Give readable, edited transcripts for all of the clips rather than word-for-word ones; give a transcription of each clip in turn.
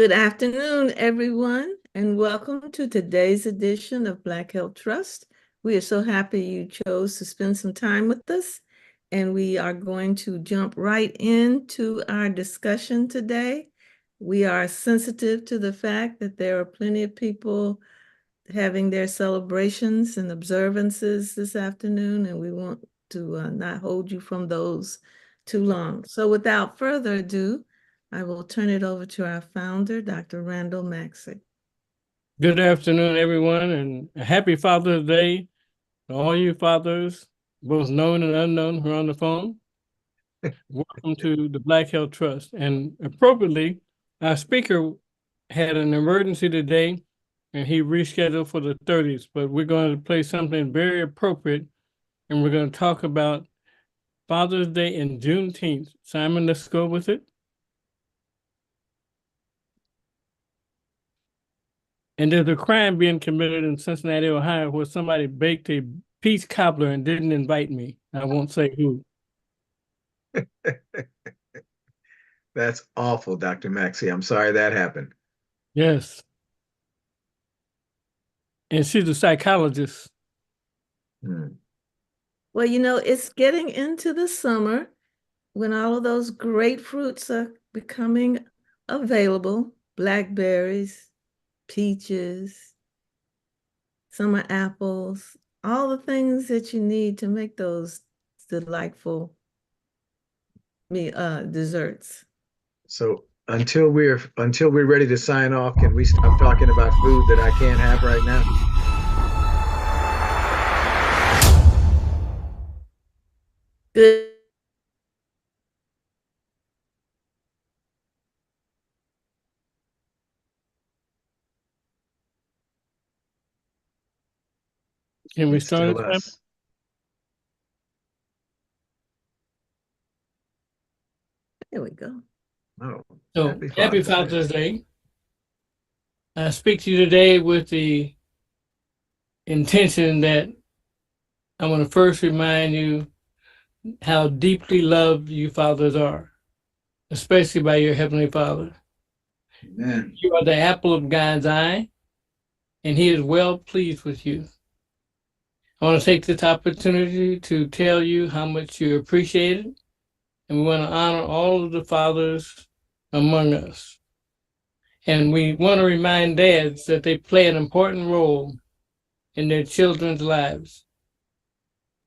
Good afternoon, everyone, and welcome to today's edition of Black Health Trust. We are so happy you chose to spend some time with us, and we are going to jump right into our discussion today. We are sensitive to the fact that there are plenty of people having their celebrations and observances this afternoon, and we want to not hold you from those too long. So without further ado, I will turn it over to our founder, Dr. Randall Maxey. Good afternoon, everyone, and a happy Father's Day to all you fathers, both known and unknown, who are on the phone. Welcome to the Black Health Trust. And appropriately, our speaker had an emergency today, and he rescheduled for the 30th, but we're going to play something very appropriate, and we're going to talk about Father's Day and Juneteenth. Simon, let's go with it. And there's a crime being committed in Cincinnati, Ohio, where somebody baked a peach cobbler and didn't invite me. I won't say who. That's awful, Dr. Maxey. I'm sorry that happened. Yes. And she's a psychologist. Well, it's getting into the summer when all of those great fruits are becoming available. Blackberries, peaches, summer apples, all the things that you need to make those delightful desserts. So until we're ready to sign off, can we stop talking about food that I can't have right now? Good. Can we It's start still it? us. There we go. Oh, So happy Father's Day. I speak to you today with the intention that I want to first remind you how deeply loved you fathers are, especially by your Heavenly Father. Amen. You are the apple of God's eye, and He is well pleased with you. I want to take this opportunity to tell you how much you appreciate it, and we want to honor all of the fathers among us. And we want to remind dads that they play an important role in their children's lives.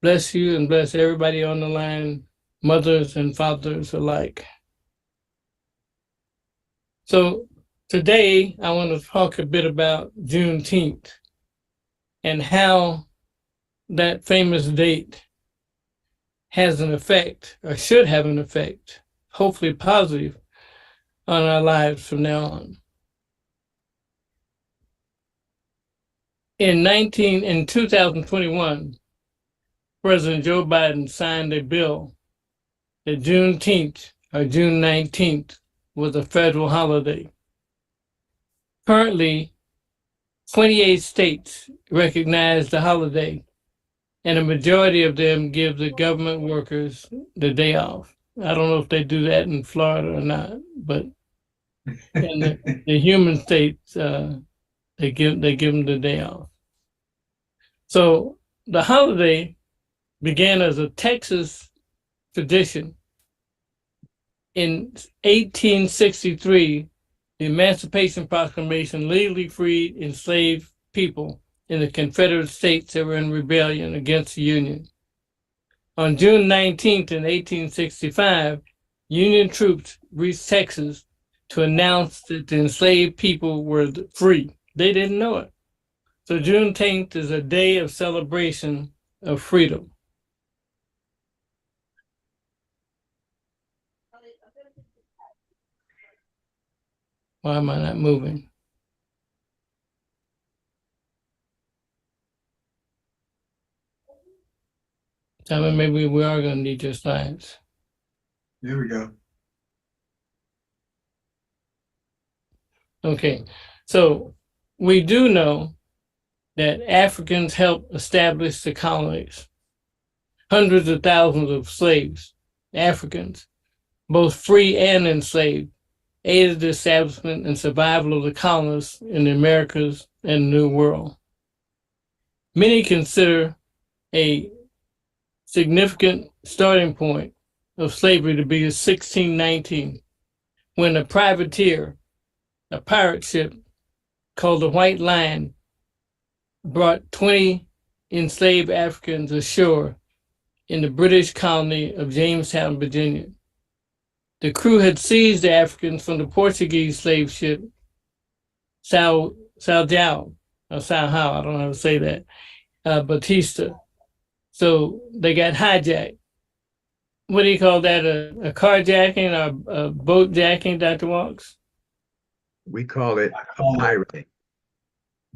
Bless you and bless everybody on the line, mothers and fathers alike. So today I want to talk a bit about Juneteenth and how that famous date has an effect, or should have an effect, hopefully positive, on our lives from now on. In 2021, President Joe Biden signed a bill that Juneteenth, or June 19th, was a federal holiday. Currently, 28 states recognize the holiday, and a majority of them give the government workers the day off. I don't know if they do that in Florida or not, but in the human states, they give them the day off. So the holiday began as a Texas tradition. In 1863, the Emancipation Proclamation legally freed enslaved people in the Confederate States that were in rebellion against the Union. On June 19th in 1865, Union troops reached Texas to announce that the enslaved people were free. They didn't know it. So Juneteenth is a day of celebration of freedom. Why am I not moving? Simon, maybe we are going to need your slides. There we go. Okay, so we do know that Africans helped establish the colonies. Hundreds of thousands of slaves, Africans, both free and enslaved, aided the establishment and survival of the colonists in the Americas and the New World. Many consider a significant starting point of slavery to be 1619, when a privateer, a pirate ship called the White Lion, brought 20 enslaved Africans ashore in the British colony of Jamestown, Virginia. The crew had seized the Africans from the Portuguese slave ship Sao João, or Sao How, I don't know how to say that, Batista. So they got hijacked. What do you call that? A carjacking or a boat jacking, Dr. Walks? We call it a pirate.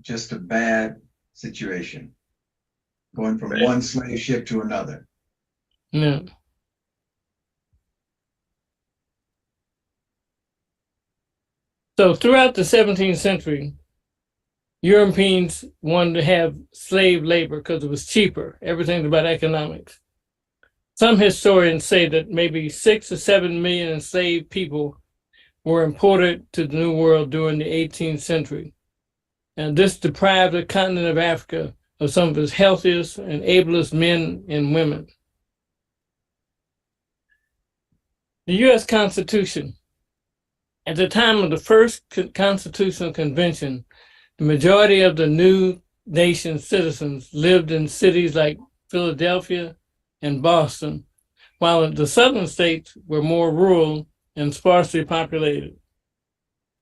Just a bad situation. Going from one slave ship to another. No. So throughout the 17th century, Europeans wanted to have slave labor because it was cheaper. Everything's about economics. Some historians say that maybe 6 or 7 million enslaved people were imported to the New World during the 18th century. And this deprived the continent of Africa of some of its healthiest and ablest men and women. The U.S. Constitution. At the time of the first Constitutional Convention, the majority of the new nation's citizens lived in cities like Philadelphia and Boston, while the southern states were more rural and sparsely populated.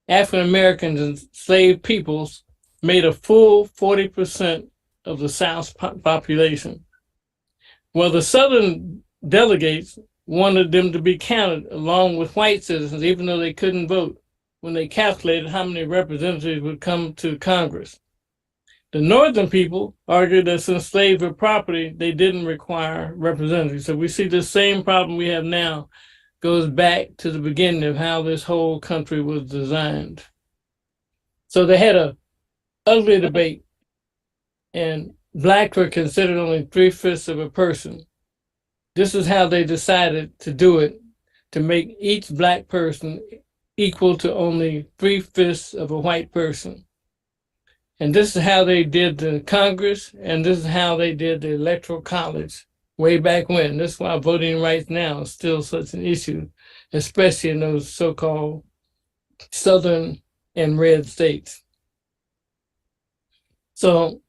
African Americans and enslaved peoples made a full 40% of the South's population. Well, the southern delegates wanted them to be counted along with white citizens, even though they couldn't vote, when they calculated how many representatives would come to Congress. The northern people argued that since slaves were property, they didn't require representatives. So we see the same problem we have now goes back to the beginning of how this whole country was designed. So they had a ugly debate, and blacks were considered only 3/5 of a person. This is how they decided to do it, to make each black person equal to only 3/5 of a white person. And this is how they did the Congress, and this is how they did the Electoral College way back when. This is why voting rights now is still such an issue, especially in those so-called southern and red states. So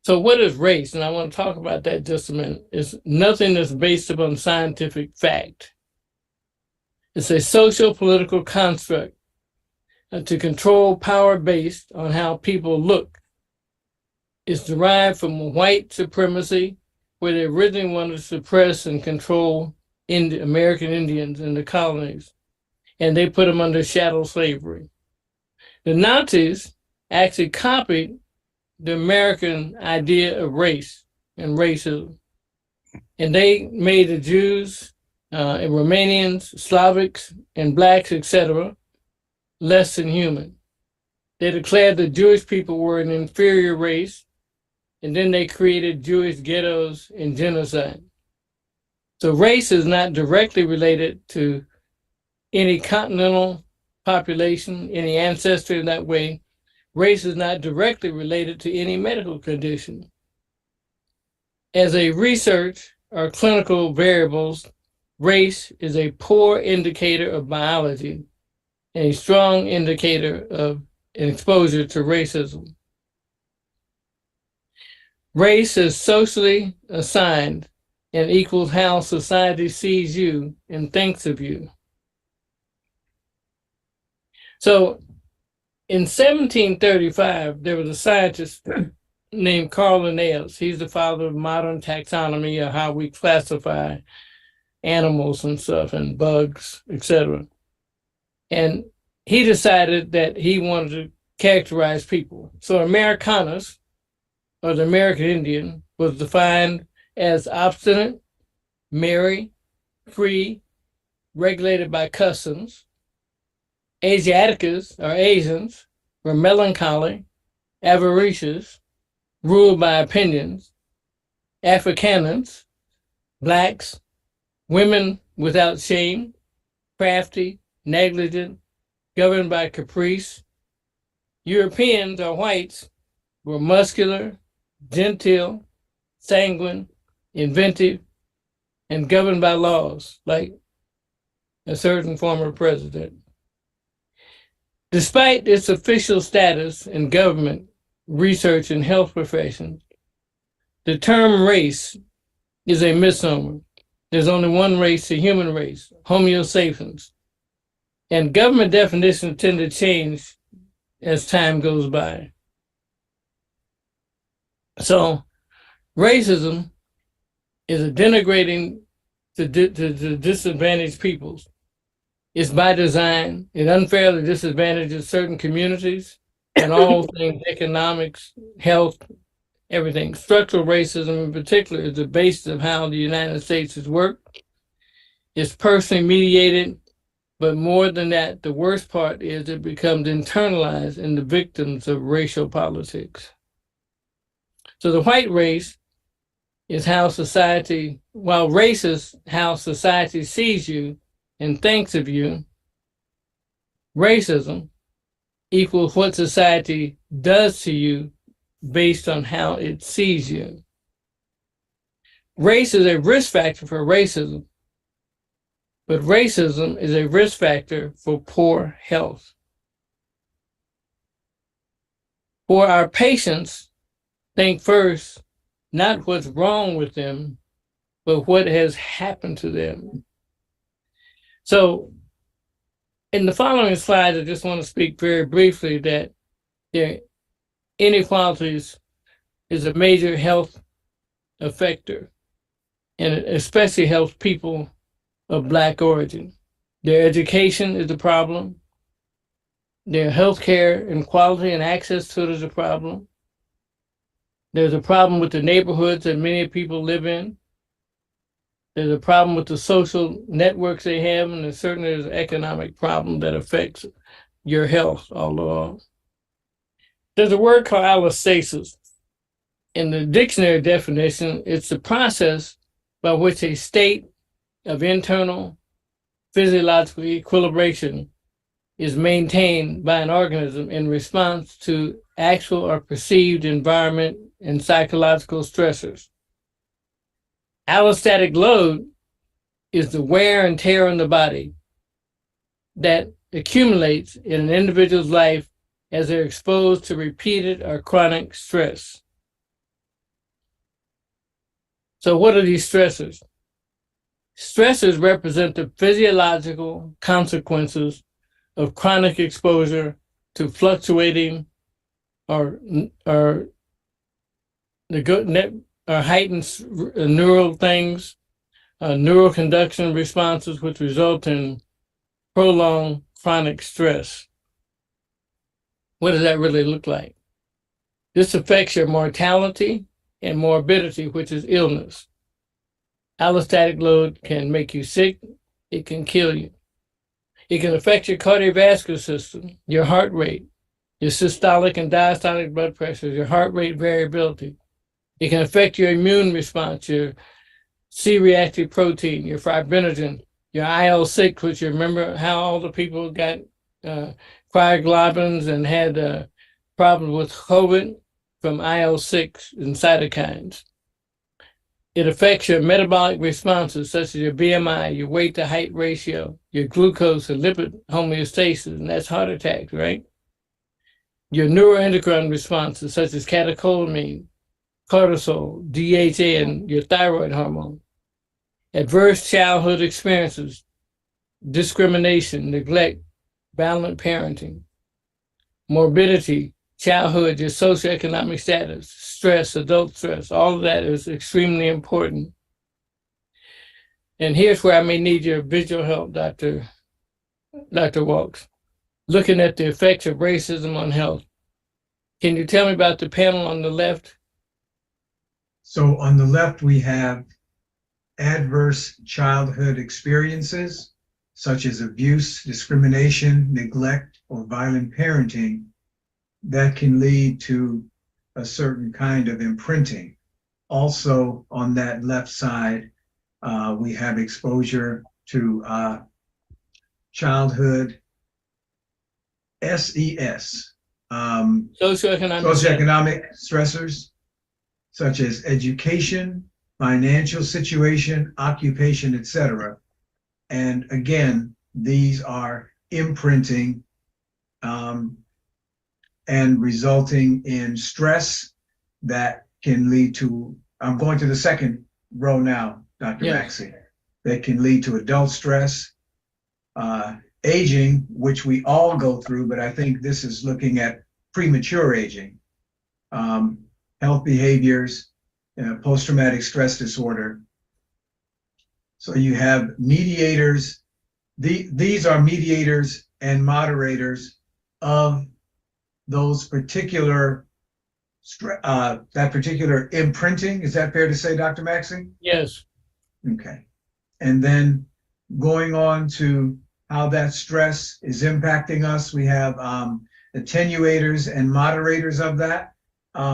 what is race? And I want to talk about that just a minute. It's nothing that's based upon scientific fact. It's a social political construct to control power based on how people look. It's derived from white supremacy, where they originally wanted to suppress and control American Indians in the colonies, and they put them under chattel slavery. The Nazis actually copied the American idea of race and racism, and they made the Jews, and Romanians, Slavics, and blacks, etc., less than human. They declared the Jewish people were an inferior race, and then they created Jewish ghettos and genocide. So race is not directly related to any continental population, any ancestry in that way. Race is not directly related to any medical condition. As a research or clinical variables, race is a poor indicator of biology and a strong indicator of an exposure to racism. Race is socially assigned and equals how society sees you and thinks of you. So in 1735, there was a scientist named Carl Linnaeus. He's the father of modern taxonomy, or how we classify animals and stuff, and bugs, etc. And he decided that he wanted to characterize people. So Americanus, or the American Indian, was defined as obstinate, merry, free, regulated by customs. Asiaticus, or Asians, were melancholy, avaricious, ruled by opinions. Afrikaners, blacks, women without shame, crafty, negligent, governed by caprice. Europeans or whites were muscular, genteel, sanguine, inventive, and governed by laws, like a certain former president. Despite its official status in government, research, and health professions, the term race is a misnomer. There's only one race, the human race, Homo sapiens. And government definitions tend to change as time goes by. So racism is a denigrating to disadvantaged peoples. It's by design. It unfairly disadvantages certain communities in all things economics, health, everything. Structural racism in particular is the basis of how the United States has worked. It's personally mediated, but more than that, the worst part is it becomes internalized in the victims of racial politics. So the white race is how society, while race is how society sees you and thinks of you, racism equals what society does to you based on how it sees you. Race is a risk factor for racism, but racism is a risk factor for poor health. For our patients, think first, not what's wrong with them, but what has happened to them. So in the following slides, I just want to speak very briefly that the inequalities is a major health effector, and it especially helps people of Black origin. Their education is a problem. Their health care and quality and access to it is a problem. There's a problem with the neighborhoods that many people live in. There's a problem with the social networks they have, and there's certainly an economic problem that affects your health all along. There's a word called allostasis. In the dictionary definition, it's the process by which a state of internal physiological equilibration is maintained by an organism in response to actual or perceived environment and psychological stressors. Allostatic load is the wear and tear on the body that accumulates in an individual's life as they're exposed to repeated or chronic stress. So what are these stressors? Stressors represent the physiological consequences of chronic exposure to fluctuating or heightened neural things, neural conduction responses, which result in prolonged chronic stress. What does that really look like? This affects your mortality and morbidity, which is illness. Allostatic load can make you sick. It can kill you. It can affect your cardiovascular system, your heart rate, your systolic and diastolic blood pressure, your heart rate variability. It can affect your immune response, your C-reactive protein, your fibrinogen, your IL-6, which you remember how all the people got cryoglobulins and had problems with COVID from IL-6 and cytokines. It affects your metabolic responses, such as your BMI, your weight to height ratio, your glucose and lipid homeostasis, and that's heart attacks, right? Your neuroendocrine responses, such as catecholamine, cortisol, DHA, and your thyroid hormone. Adverse childhood experiences, discrimination, neglect, violent parenting, morbidity, childhood, your socioeconomic status, stress, adult stress, all of that is extremely important. And here's where I may need your visual help, Dr. Walks. Looking at the effects of racism on health. Can you tell me about the panel on the left? So on the left, we have adverse childhood experiences, such as abuse, discrimination, neglect, or violent parenting, that can lead to a certain kind of imprinting. Also, on that left side, we have exposure to childhood SES, Socioeconomic. socioeconomic stressors such as education, financial situation, occupation, etc. And again, these are imprinting and resulting in stress that can lead to, I'm going to the second row now, Dr. Yes. Maxey, that can lead to adult stress, aging, which we all go through, but I think this is looking at premature aging, health behaviors, post-traumatic stress disorder. So you have mediators. These are mediators and moderators of those particular, that particular imprinting. Is that fair to say, Dr. Maxey? Yes. Okay. And then going on to how that stress is impacting us, we have attenuators and moderators of that.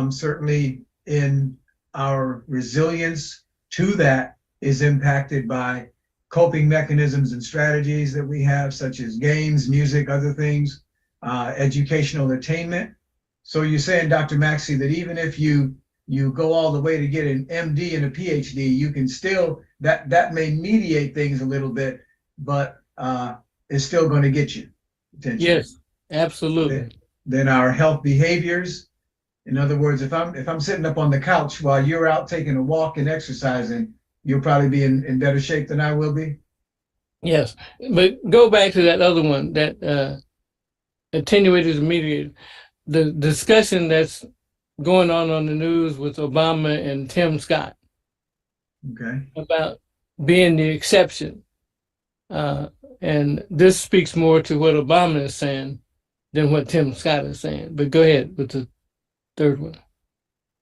Certainly in our resilience to that is impacted by coping mechanisms and strategies that we have, such as games, music, other things, educational attainment. So you're saying, Dr. Maxey, that even if you go all the way to get an MD and a PhD, you can still, that may mediate things a little bit, but it's still going to get you attention. Yes, absolutely. Then our health behaviors. In other words, if I'm sitting up on the couch while you're out taking a walk and exercising, you'll probably be in better shape than I will be. Yes, but go back to that other one, that attenuators and mediators. The discussion that's going on the news with Obama and Tim Scott. Okay. About being the exception. And this speaks more to what Obama is saying than what Tim Scott is saying. But go ahead with the third one.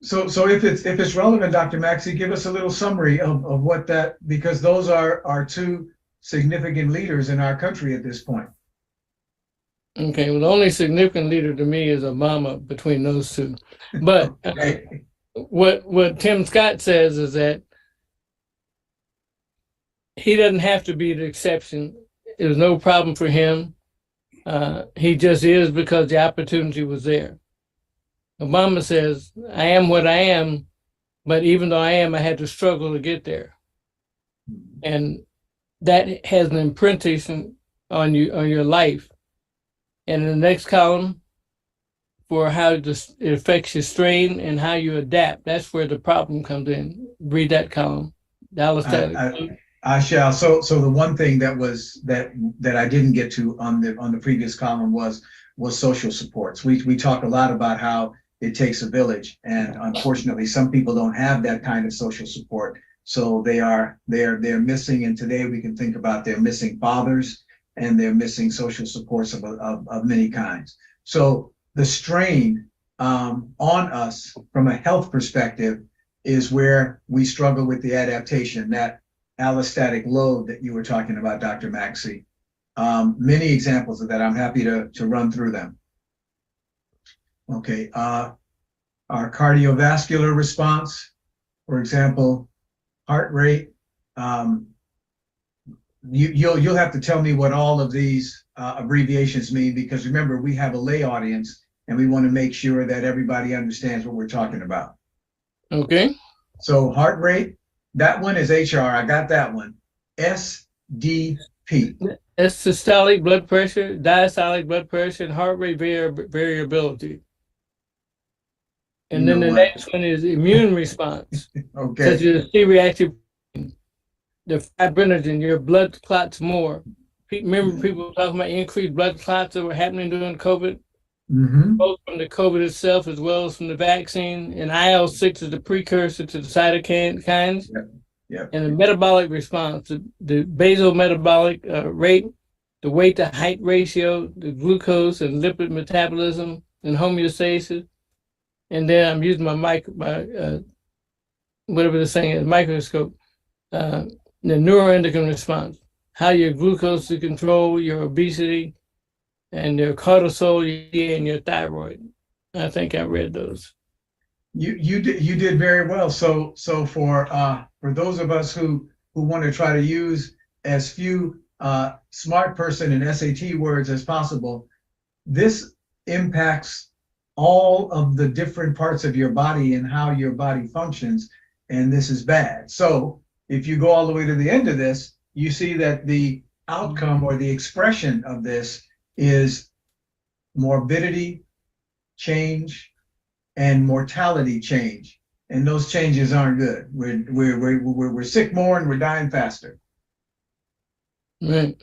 So if it's relevant, Dr. Maxey, give us a little summary of what that, because those are our two significant leaders in our country at this point. Okay, well, the only significant leader to me is Obama between those two. But Okay. What Tim Scott says is that he doesn't have to be the exception. It was no problem for him. He just is because the opportunity was there. Obama says, I am what I am, but even though I am, I had to struggle to get there. And that has an imprinting on you, on your life. And in the next column, for how it affects your strain and how you adapt, that's where the problem comes in. Read that column. Dallas. I shall. So the one thing that I didn't get to on the previous column was social supports. We talk a lot about how it takes a village, and unfortunately, some people don't have that kind of social support. So they're missing. And today we can think about they're missing fathers, and they're missing social supports of many kinds. So the strain on us from a health perspective is where we struggle with the adaptation, that allostatic load that you were talking about, Dr. Maxey. Many examples of that. I'm happy to run through them. Okay, our cardiovascular response, for example, heart rate. You'll have to tell me what all of these abbreviations mean, because remember, we have a lay audience and we want to make sure that everybody understands what we're talking about. Okay. So heart rate, that one is HR. I got that one. SDP. That's systolic blood pressure, diastolic blood pressure, and heart rate variability. And then the next one is immune response. Okay. Such as C-reactive, the fibrinogen, your blood clots more. Remember people talking about increased blood clots that were happening during COVID? Mm-hmm. Both from the COVID itself as well as from the vaccine. And IL-6 is the precursor to the cytokines. Yep. And the metabolic response, the basal metabolic rate, the weight to height ratio, the glucose and lipid metabolism and homeostasis. And then I'm using my whatever the saying is, microscope, the neuroendocrine response, how your glucose is controlled, your obesity, and your cortisol and your thyroid. I think I read those. You did very well. So for those of us who want to try to use as few smart person in SAT words as possible, this impacts all of the different parts of your body and how your body functions, and this is bad. So if you go all the way to the end of this, you see that the outcome or the expression of this is morbidity change and mortality change. And those changes aren't good. We're sick more and we're dying faster. Right.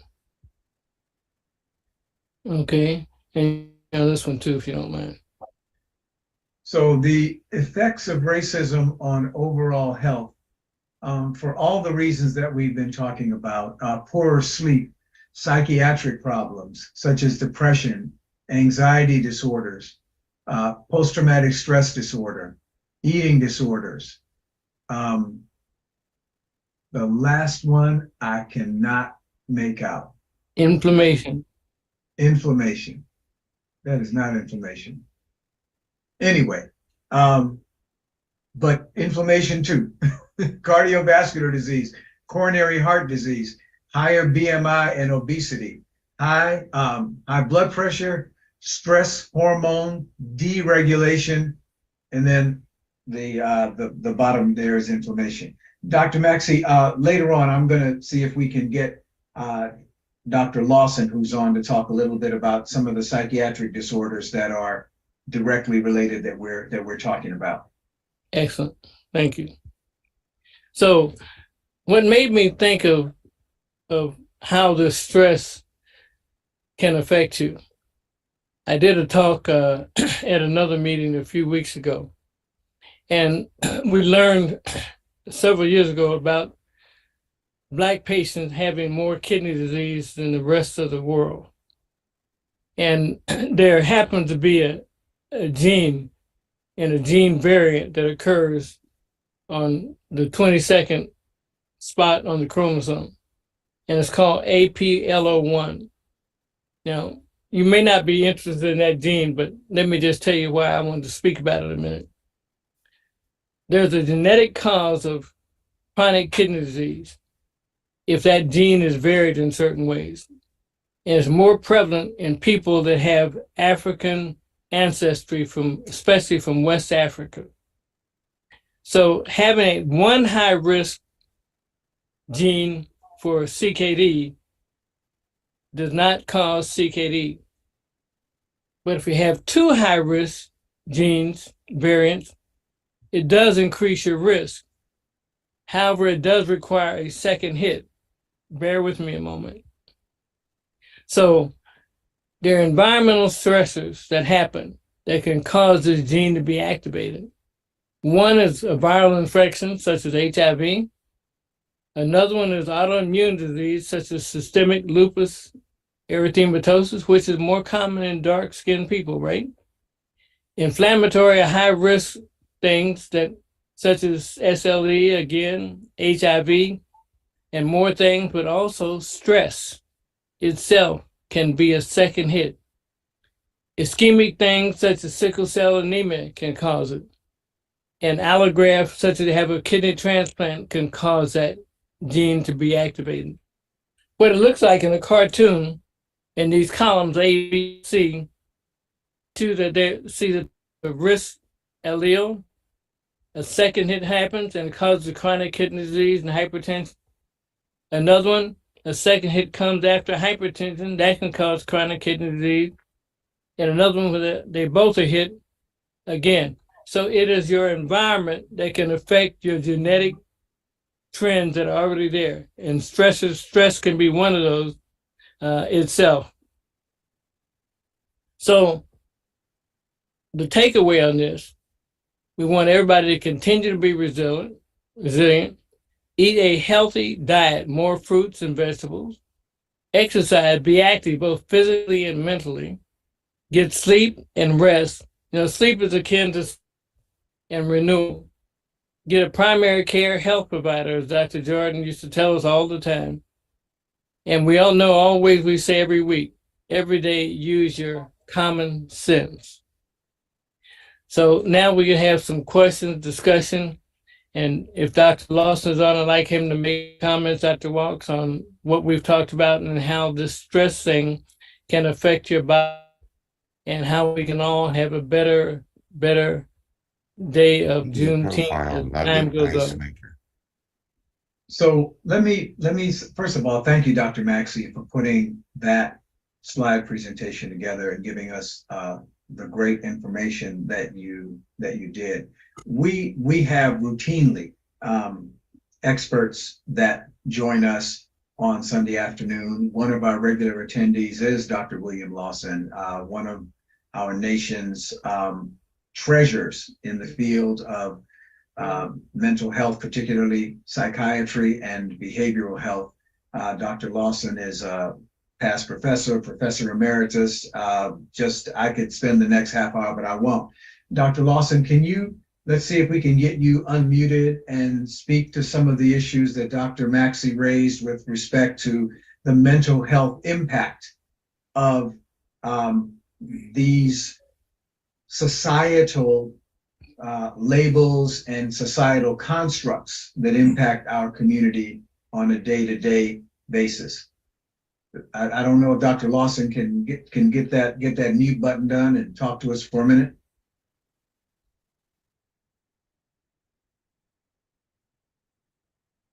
Okay. And this one too, if you don't mind. So the effects of racism on overall health, for all the reasons that we've been talking about, poorer sleep, psychiatric problems such as depression, anxiety disorders, post-traumatic stress disorder, eating disorders. The last one I cannot make out. Inflammation. Inflammation. That is not inflammation. Anyway, but inflammation too. Cardiovascular disease, coronary heart disease, higher BMI and obesity, high blood pressure, stress hormone deregulation, and then the bottom there is inflammation. Dr. Maxey, later on, I'm going to see if we can get Dr. Lawson, who's on, to talk a little bit about some of the psychiatric disorders that are directly related that we're talking about. Excellent. Thank you. So what made me think of how the stress can affect you, I did a talk at another meeting a few weeks ago, and we learned several years ago about Black patients having more kidney disease than the rest of the world. And there happens to be a gene and a gene variant that occurs on the 22nd spot on the chromosome, and it's called APLO1. Now, you may not be interested in that gene, but let me just tell you why I wanted to speak about it a minute. There's a genetic cause of chronic kidney disease if that gene is varied in certain ways. And it's more prevalent in people that have African ancestry, especially from West Africa. So having one high risk gene for CKD does not cause CKD. But if you have two high risk genes, variants, it does increase your risk. However, it does require a second hit. Bear with me a moment. So there are environmental stressors that happen that can cause this gene to be activated. One is a viral infection, such as HIV. Another one is autoimmune disease, such as systemic lupus erythematosus, which is more common in dark-skinned people, right? Inflammatory or high-risk things such as SLE, again, HIV, and more things, but also stress itself can be a second hit. Ischemic things such as sickle cell anemia can cause it. And allograft, such as have a kidney transplant, can cause that gene to be activated. What it looks like in a cartoon, in these columns A, B, C, see the risk allele, a second hit happens and causes chronic kidney disease and hypertension. Another one, a second hit comes after hypertension, that can cause chronic kidney disease. And another one where they both are hit again. So it is your environment that can affect your genetic trends that are already there. And stress can be one of those itself. So the takeaway on this, we want everybody to continue to be resilient, eat a healthy diet, more fruits and vegetables, exercise, be active both physically and mentally, get sleep and rest. Sleep is akin to and renewal. Get a primary care health provider, as Dr. Jordan used to tell us all the time. And we all know, always we say every week, every day, use your common sense. So now we can have some questions, discussion, And if Dr. Lawson's on, I'd like him to make comments after walks on what we've talked about and how this stress thing can affect your body and how we can all have a better day of Juneteenth as time goes on. So let me first of all thank you, Dr. Maxey, for putting that slide presentation together and giving us the great information that you did. We have routinely experts that join us on Sunday afternoon. One of our regular attendees is Dr. William Lawson, one of our nation's treasures in the field of mental health, particularly psychiatry and behavioral health. Dr. Lawson is a past professor emeritus. I could spend the next half hour, but I won't. Dr. Lawson, let's see if we can get you unmuted and speak to some of the issues that Dr. Maxey raised with respect to the mental health impact of these societal labels and societal constructs that impact our community on a day-to-day basis. I don't know if Dr. Lawson can get that mute button done and talk to us for a minute.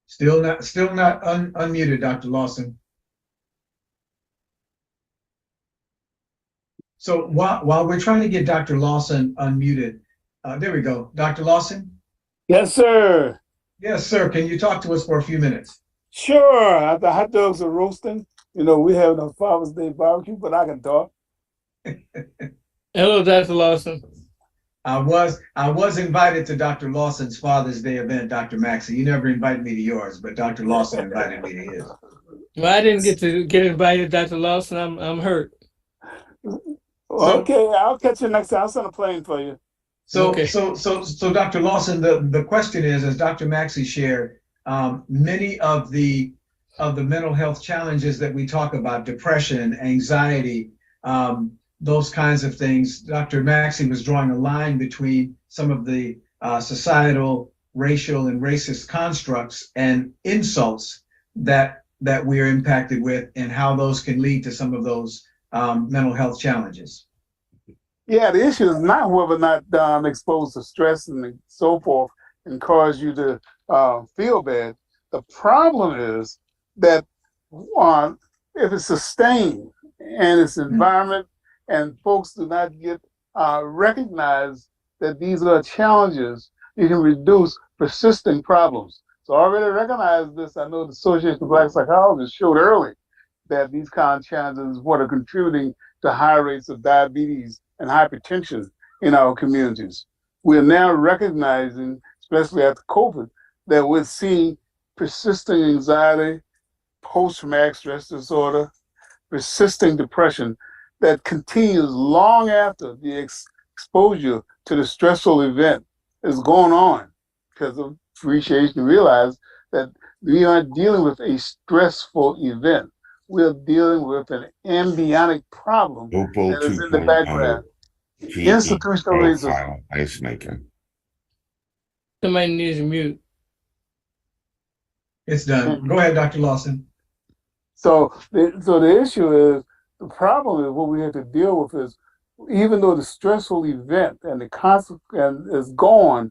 Still not unmuted, Dr. Lawson. So while we're trying to get Dr. Lawson unmuted, there we go. Dr. Lawson? Yes, sir. Yes, sir. Can you talk to us for a few minutes? Sure. The hot dogs are roasting. You know, we have a Father's Day barbecue, but I can talk. Hello, Dr. Lawson. I was invited to Dr. Lawson's Father's Day event, Dr. Maxey. You never invited me to yours, but Dr. Lawson invited me to his. Well, I didn't get invited, Dr. Lawson. I'm hurt. Okay, I'll catch you next time. I'll send a plane for you. So, Okay. so Dr. Lawson, the question is, as Dr. Maxey shared, many of the mental health challenges that we talk about, depression, anxiety, those kinds of things, Dr. Maxey was drawing a line between some of the societal, racial, and racist constructs and insults that we are impacted with, and how those can lead to some of those mental health challenges. Yeah, the issue is not whether or not exposed to stress and so forth and cause you to feel bad. The problem is that if it's sustained and it's environment and folks do not get recognize that these are challenges, you can reduce persistent problems. So I already recognize this. I know the Association of Black Psychologists showed early that these kind of challenges what are contributing to high rates of diabetes and hypertension in our communities. We are now recognizing, especially after COVID, that we're seeing persisting anxiety, post-traumatic stress disorder, persisting depression that continues long after the exposure to the stressful event is going on, because of appreciation to realize that we aren't dealing with a stressful event. We're dealing with an embryonic problem that is in the background. Institutional racism. Ice making. Somebody needs to mute. It's done. Go ahead, Dr. Lawson. So the issue is, the problem is what we have to deal with is, even though the stressful event and the consequence is gone,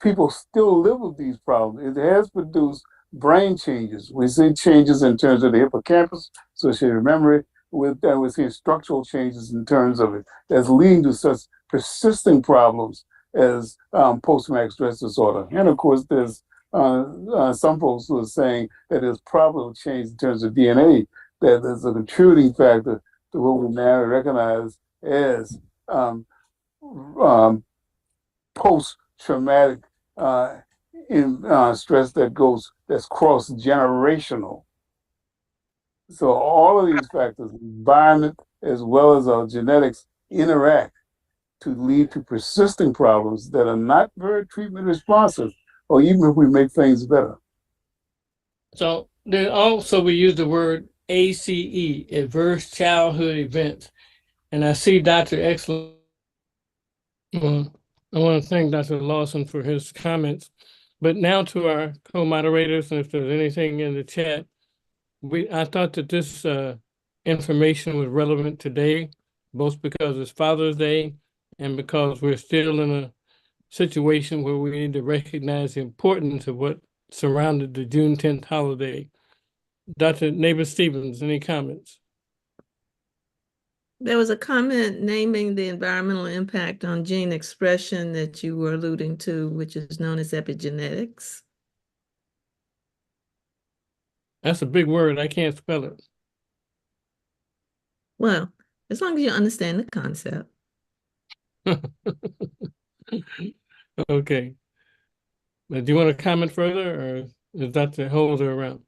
people still live with these problems. It has produced brain changes. We see changes in terms of the hippocampus, associated memory, and we're seeing structural changes in terms of it that's leading to such persisting problems as post-traumatic stress disorder. And of course, there's some folks who are saying that there's probably change in terms of DNA that is a contributing factor to what we now recognize as post-traumatic stress that's cross-generational. So all of these factors, environment as well as our genetics, interact to lead to persisting problems that are not very treatment responsive, or even if we make things better. So then also we use the word ACE, adverse childhood events. And I see Dr. Excellent. I want to thank Dr. Lawson for his comments. But now to our co-moderators, and if there's anything in the chat, I thought that this information was relevant today, both because it's Father's Day and because we're still in a situation where we need to recognize the importance of what surrounded the Juneteenth holiday. Dr. Neighbor Stevens, any comments? There was a comment naming the environmental impact on gene expression that you were alluding to, which is known as epigenetics. That's a big word. I can't spell it. Well, as long as you understand the concept. Okay. Do you want to comment further, or is Dr. Holder around?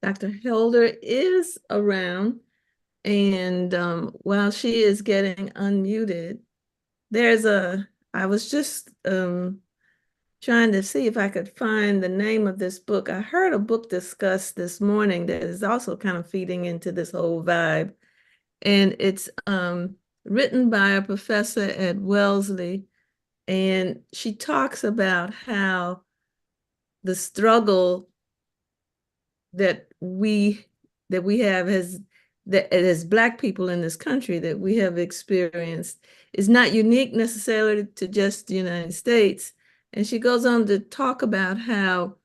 Dr. Helder is around, and while she is getting unmuted, I was just trying to see if I could find the name of this book. I heard a book discussed this morning that is also kind of feeding into this whole vibe. And it's written by a professor at Wellesley. And she talks about how the struggle that we have as Black people in this country that we have experienced is not unique necessarily to just the United States. And she goes on to talk about how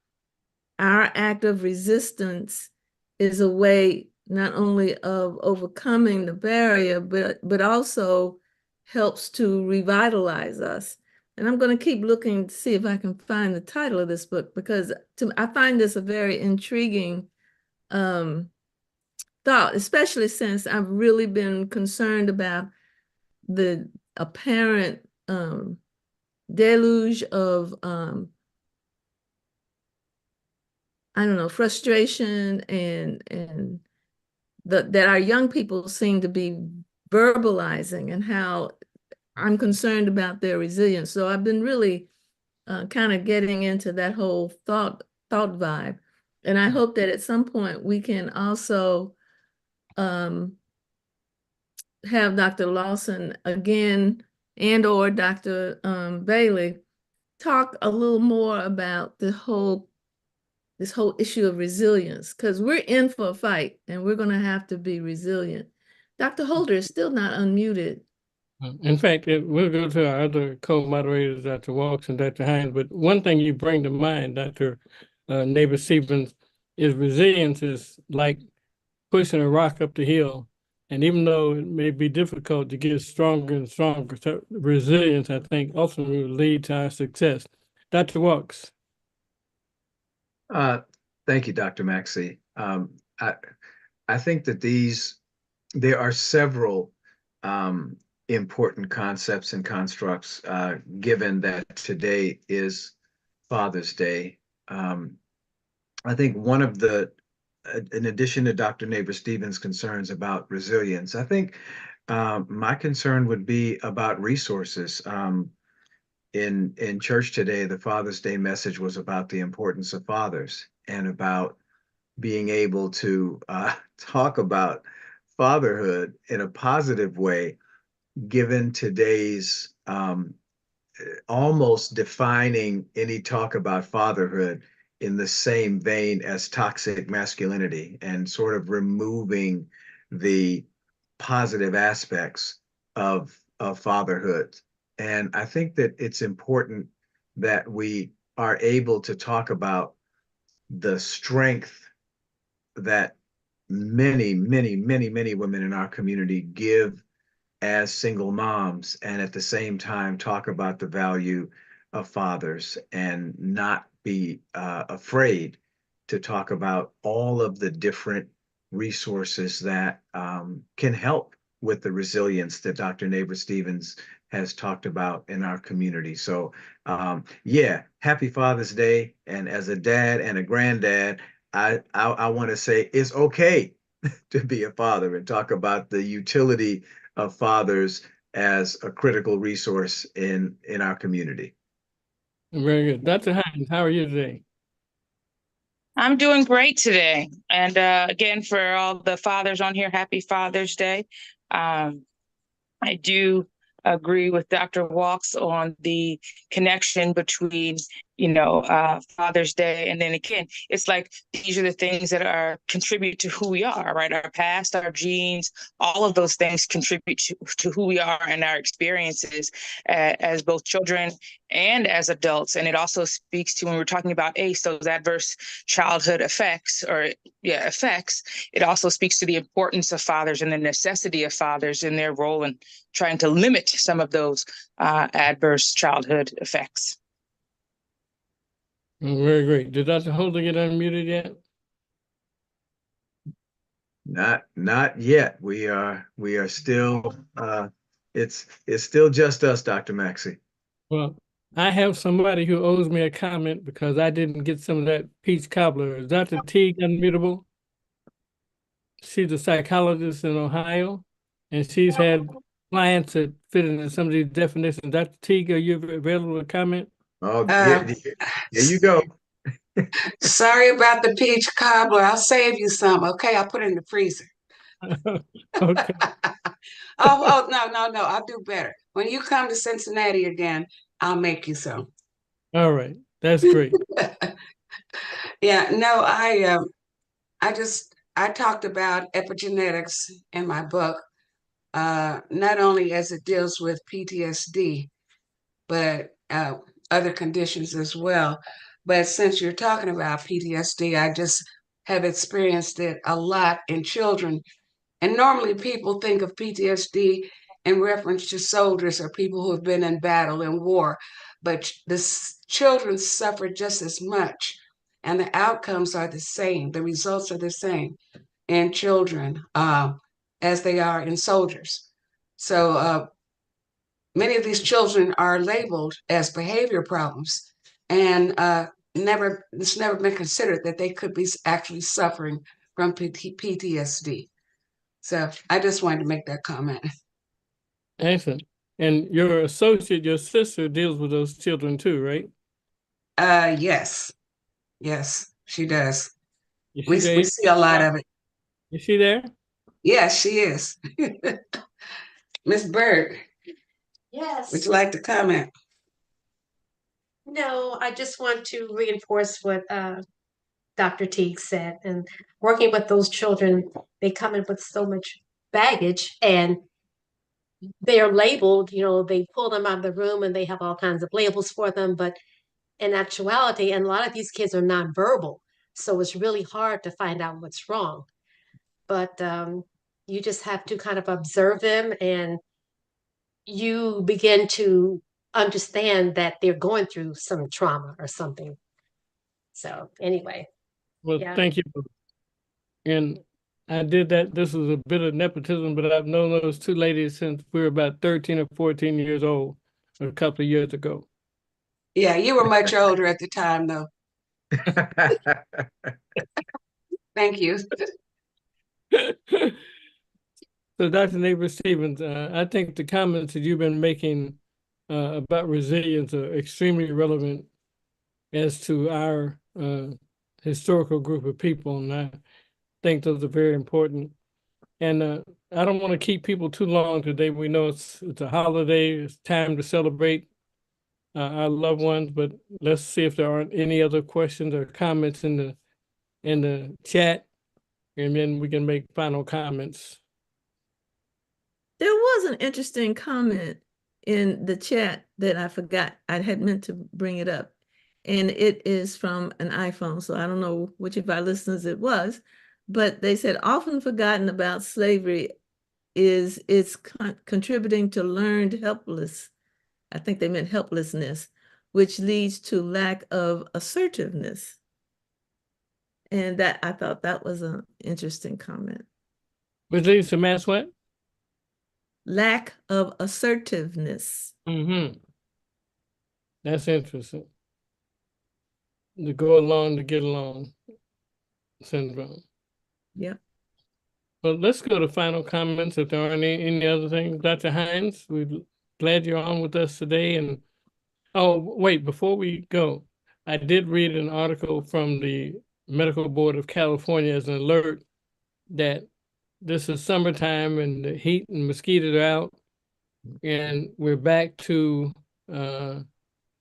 our act of resistance is a way not only of overcoming the barrier, but also helps to revitalize us. And I'm going to keep looking to see if I can find the title of this book, because I find this a very intriguing thought, especially since I've really been concerned about the apparent deluge of I don't know, frustration and that our young people seem to be verbalizing, and how I'm concerned about their resilience. So I've been really kind of getting into that whole thought vibe. And I hope that at some point we can also have Dr. Lawson again and/or Dr. Bailey talk a little more about this whole issue of resilience, because we're in for a fight and we're going to have to be resilient. Dr. Holder is still not unmuted. In fact, we'll go to our other co-moderators, Dr. Walks and Dr. Hines, but one thing you bring to mind, Dr. Neighbor Stevens, is resilience is like pushing a rock up the hill. And even though it may be difficult to get stronger and stronger, so resilience, I think, ultimately will lead to our success. Dr. Walks. Thank you, Dr. Maxey. I think that there are several important concepts and constructs, given that today is Father's Day. I think one of in addition to Dr. Neighbor Stevens' concerns about resilience, I think my concern would be about resources. In church today, the Father's Day message was about the importance of fathers and about being able to talk about fatherhood in a positive way, given today's almost defining any talk about fatherhood in the same vein as toxic masculinity, and sort of removing the positive aspects of fatherhood. And I think that it's important that we are able to talk about the strength that many, many, many, many women in our community give as single moms, and at the same time talk about the value of fathers, and not be afraid to talk about all of the different resources that can help with the resilience that Dr. Neighbor Stevens has talked about in our community. So yeah, happy Father's Day. And as a dad and a granddad, I want to say it's okay to be a father and talk about the utility of fathers as a critical resource in our community. Very good. Dr. Hines, how are you today? I'm doing great today. And again, for all the fathers on here, happy Father's Day. I do agree with Dr. Walks on the connection between, Father's Day. And then again, it's like these are the things that are contribute to who we are, right? Our past, our genes, all of those things contribute to who we are and our experiences as both children and as adults. And it also speaks to, when we're talking about ACE, those adverse childhood effects, it also speaks to the importance of fathers and the necessity of fathers in their role in trying to limit some of those adverse childhood effects. Very great. Did Dr. Holder get unmuted yet? Not yet. We are still it's still just us, Dr. Maxey. Well, I have somebody who owes me a comment because I didn't get some of that peach cobbler. Is Dr. Teague unmutable? She's a psychologist in Ohio, and she's had clients that fit into some of these definitions. Dr. Teague, are you available to comment? Oh, there you go. Sorry about the peach cobbler. I'll save you some. Okay, I'll put it in the freezer. Okay. Oh, no. I'll do better. When you come to Cincinnati again, I'll make you some. All right. That's great. Yeah, no, I talked about epigenetics in my book, not only as it deals with PTSD, but other conditions as well. But since you're talking about PTSD, I just have experienced it a lot in children. And normally people think of PTSD in reference to soldiers or people who have been in battle and war, but the children suffer just as much. And the outcomes are the same. The results are the same in children as they are in soldiers. So many of these children are labeled as behavior problems, and it's never been considered that they could be actually suffering from PTSD. So I just wanted to make that comment. Excellent. And your associate, your sister, deals with those children too, right? Yes, she does. Is We she see a lot of it. Is she there? Yes, she is. Miss Bird, Yes. would you like to comment? No, I just want to reinforce what Dr. Teague said. And working with those children, they come in with so much baggage and they're labeled, they pull them out of the room and they have all kinds of labels for them. But in actuality, and a lot of these kids are nonverbal. So it's really hard to find out what's wrong. But you just have to kind of observe them and you begin to understand that they're going through some trauma or something. So anyway. Well, Yeah. thank you. And I did that. This was a bit of nepotism, but I've known those two ladies since we were about 13 or 14 years old, a couple of years ago. Yeah, you were much older at the time, though. Thank you. So, Dr. Neighbor Stevens, I think the comments that you've been making about resilience are extremely relevant as to our historical group of people, and I think those are very important. And I don't want to keep people too long today. We know it's a holiday, it's time to celebrate our loved ones, but let's see if there aren't any other questions or comments in the chat, and then we can make final comments. There was an interesting comment in the chat that I forgot. I had meant to bring it up. And it is from an iPhone. So I don't know which of our listeners it was, but they said often forgotten about slavery is it's contributing to learned helpless. I think they meant helplessness, which leads to lack of assertiveness. And that I thought that was an interesting comment. Which leads to mass what? Lack of assertiveness. Mm-hmm. That's interesting. The go along to get along syndrome. Yep. Well, let's go to final comments if there aren't any other things. Dr. Hines, we're glad you're on with us today. And oh, wait, before we go, I did read an article from the Medical Board of California as an alert that this is summertime and the heat and mosquitoes are out. and we're back to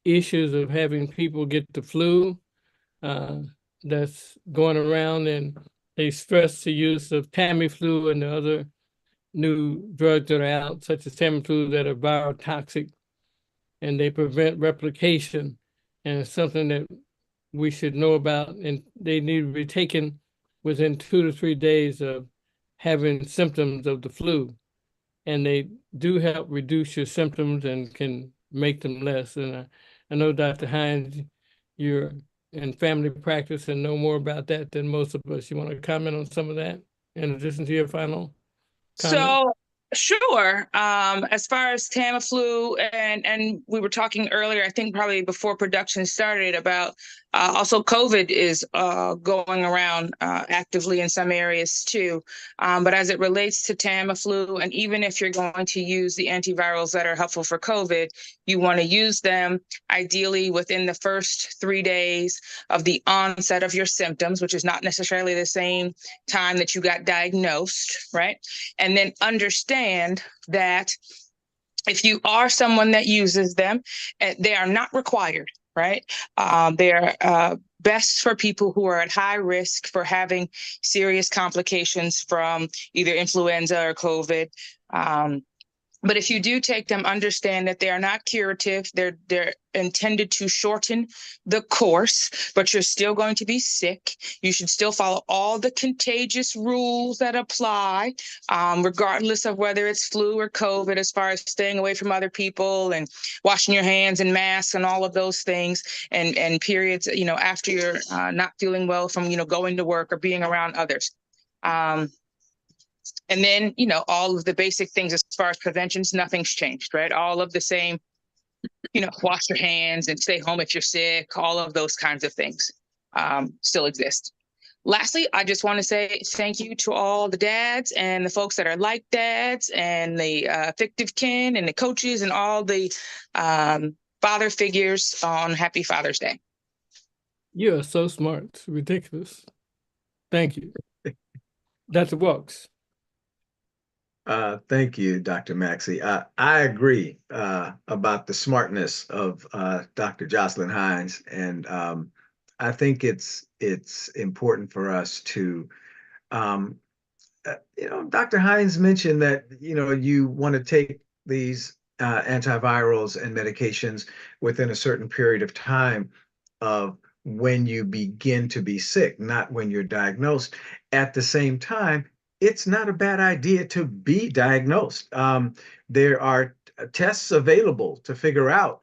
issues of having people get the flu that's going around, and they stress the use of Tamiflu and the other new drugs that are out, such as Tamiflu, that are biotoxic, and they prevent replication. And it's something that we should know about, and they need to be taken within 2 to 3 days of having symptoms of the flu. And they do help reduce your symptoms and can make them less. And I know, Dr. Hines, you're in family practice and know more about that than most of us. You want to comment on some of that in addition to your final comment? So sure. As far as Tamiflu, and we were talking earlier, I think probably before production started, about also COVID is going around actively in some areas too. But as it relates to Tamiflu, and even if you're going to use the antivirals that are helpful for COVID, you want to use them ideally within the first 3 days of the onset of your symptoms, which is not necessarily the same time that you got diagnosed, right? And then understand that if you are someone that uses them, they are not required, right? They are best for people who are at high risk for having serious complications from either influenza or COVID. But if you do take them, understand that they are not curative. They're intended to shorten the course, but you're still going to be sick. You should still follow all the contagious rules that apply, regardless of whether it's flu or COVID, as far as staying away from other people and washing your hands and masks and all of those things, and periods, after you're not feeling well from, going to work or being around others. And then, all of the basic things as far as preventions, nothing's changed, right? All of the same, wash your hands and stay home if you're sick, all of those kinds of things still exist. Lastly, I just want to say thank you to all the dads and the folks that are like dads and the fictive kin and the coaches and all the father figures on Happy Father's Day. You are so smart. It's ridiculous. Thank you. Dr. Walks. Thank you, Dr. Maxey. I agree about the smartness of Dr. Jocelyn Hines, and I think it's important for us to, Dr. Hines mentioned that you want to take these antivirals and medications within a certain period of time of when you begin to be sick, not when you're diagnosed. At the same time, it's not a bad idea to be diagnosed. There are tests available to figure out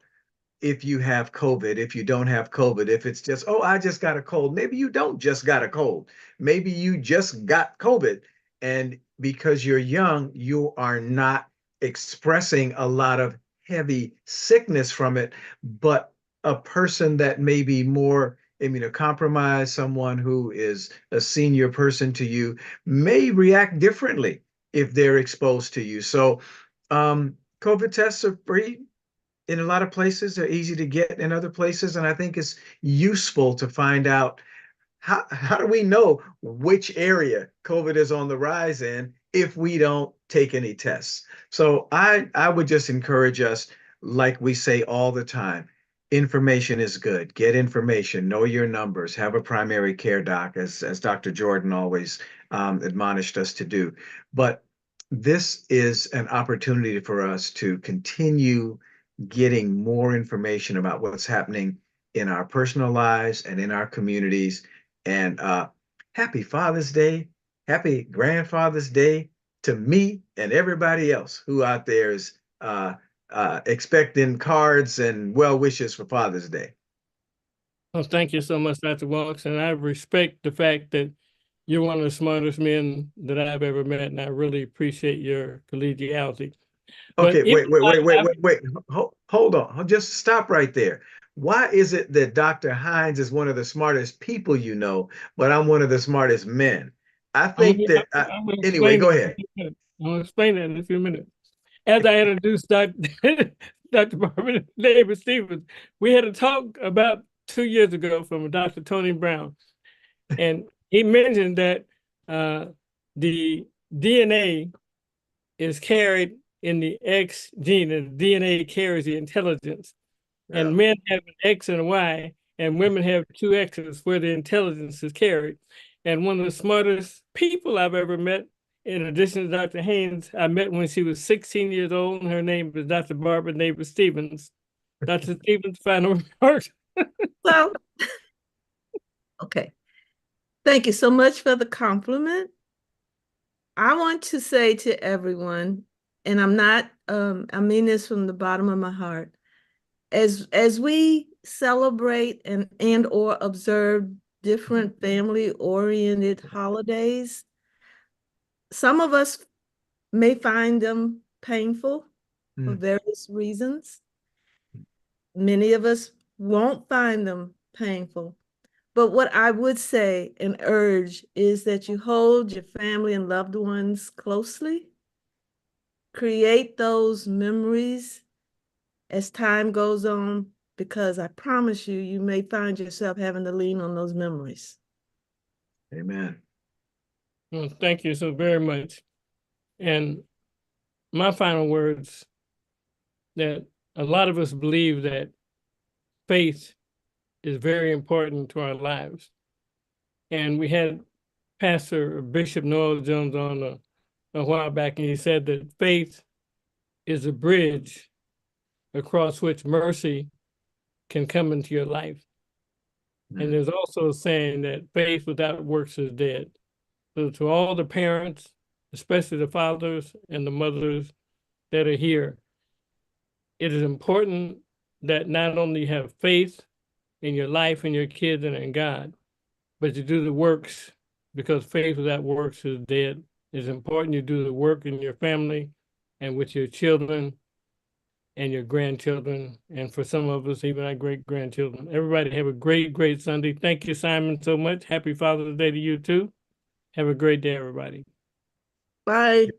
if you have COVID, if you don't have COVID, if it's just, oh, I just got a cold. Maybe you don't just got a cold. Maybe you just got COVID. And because you're young, you are not expressing a lot of heavy sickness from it. But a person that may be more immunocompromised, someone who is a senior person to you, may react differently if they're exposed to you. So COVID tests are free in a lot of places. They're easy to get in other places. And I think it's useful to find out how do we know which area COVID is on the rise in if we don't take any tests? So I would just encourage us, like we say all the time, information is good. Get information, know your numbers, have a primary care doc, as Dr. Jordan always admonished us to do. But this is an opportunity for us to continue getting more information about what's happening in our personal lives and in our communities. And happy Father's Day, happy Grandfather's Day to me and everybody else who out there is expecting cards and well wishes for Father's Day. Well, thank you so much, Dr. Walks. And I respect the fact that you're one of the smartest men that I've ever met, and I really appreciate your collegiality. Okay, wait. Hold on. Just stop right there. Why is it that Dr. Hines is one of the smartest people you know, but I'm one of the smartest men? I think that, anyway, go ahead. I'll explain that in a few minutes. As I introduced Dr. Barbara David Stevens, we had a talk about 2 years ago from Dr. Tony Brown. And he mentioned that the DNA is carried in the X gene, and DNA carries the intelligence. Yeah. And men have an X and a Y, and women have two X's where the intelligence is carried. And one of the smartest people I've ever met, in addition to Dr. Haynes, I met when she was 16 years old, and her name was Dr. Barbara Neighbor Stevens. Dr. Stevens, final remarks. Well, okay. Thank you so much for the compliment. I want to say to everyone, and I'm not, I mean this from the bottom of my heart, as we celebrate and or observe different family-oriented holidays, some of us may find them painful for various reasons. Many of us won't find them painful. But what I would say and urge is that you hold your family and loved ones closely, create those memories as time goes on, because I promise you, you may find yourself having to lean on those memories. Amen. Well, thank you so very much. And my final words, that a lot of us believe that faith is very important to our lives. And we had Pastor Bishop Noel Jones on a while back, and he said that faith is a bridge across which mercy can come into your life. And there's also a saying that faith without works is dead. So to all the parents, especially the fathers and the mothers that are here, it is important that not only you have faith in your life and your kids and in God, but you do the works, because faith without works is dead. It's important you do the work in your family and with your children and your grandchildren, and for some of us, even our great-grandchildren. Everybody have a great, great Sunday. Thank you, Simon, so much. Happy Father's Day to you too. Have a great day, everybody. Bye.